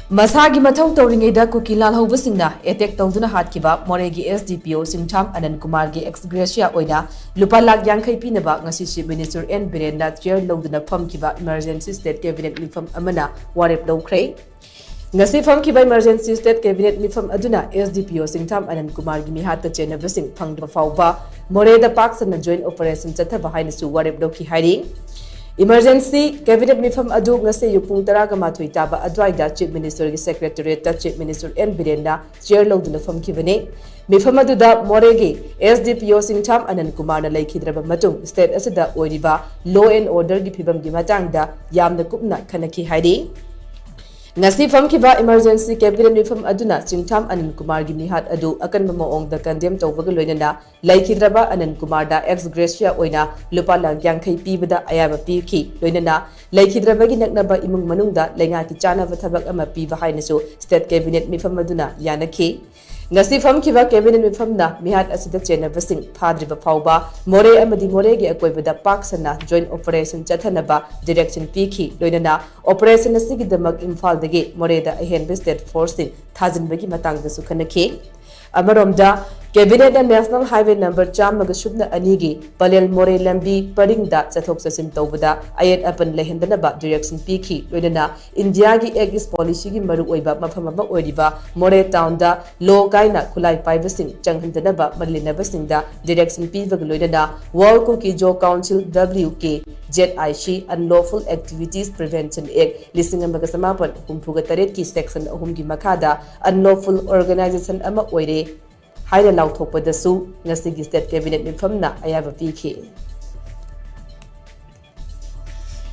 Masagi Mathou Toringeda Kukilal Hovasingna, Etek Toduna Hatkiba, Moregi Sdpo, Chingtham Anandkumar Ex-Gratia Oina, Lupa Lakh Pinaba, Nasi Minister and Birenda, Chair Loduna Pumkiba, Emergency State Cabinet Mifam Amana, Warep Low Cray. Nasi Pumkiba Emergency State Cabinet Mifam Aduna, Sdpo, Chingtham Anandkumar Mihata Jenavasing, Pangda Fauba, Moreh the Parks and the joint operation Chata behind the Warep Loki hiding. Emergency Cabinet Mifam Adu Ngase Yupung Taraga Mathou Taba Adwaida Chief Minister Secretariat Chief Minister N Birenda Chair Loduna from Kivane Mifam Aduda Moregi Sdpo Chingtham Anandkumar Laikhidraba Matung State Asada Oiriba Law and Order Gipibam Gimatangda Yam the Kupna Kanaki hiding Ngasi from Kiba Emergency Cabinet Mifam Aduna Chingtham Anandkumar Mihat Adu Akan Mamoong the Condemned Overgalona Laikhidraba Anandkumar da Ex-Gratia Oina Lupa Lakh Pibada Ayaba Piki Loinana Laikhidrabagi Naknaba Imung Manunda Lengaki Chana Vatabak Ama Piva Haineso State Cabinet Mifam Aduna Yanaki Ngasi from Kiba Cabinet Mifamna Mihat Asida Chena Vasing Padriba Pauba Moreh Amadi Moregi Akwebada Paksana Joint Operation Chatanaba Direction Piki Loinana Operation Sigidamak Imphal Dege Moreh da Ahen State Forcing Thazin Bagi Matang the Sukanaki Amaromda Cabinet and National Highway number Cham Magashubna Anigi, Palel Moreh Lambi, Paring that Satok Sasim Tovada, Ayat Apan Lehendanaba, Direction Piki, Ludana, Indiagi Eggs Policy Maruiba, Mafamaba Oidiba, Moreh Town da, Low Kaina, Kulai Pivasing, Changhandanaba, Malina Vasinda, Direction Piva Ludana, Wall Cookie Joe Council WK, Jet IC, Unlawful Activities Prevention Act, Listing and Magasamapan, Humpugatareki Section Humgi Makada, Unlawful Organization Ama Oire. Haida Lauthopa the Su, Nasi State Cabinet Mifamna, I have a PK.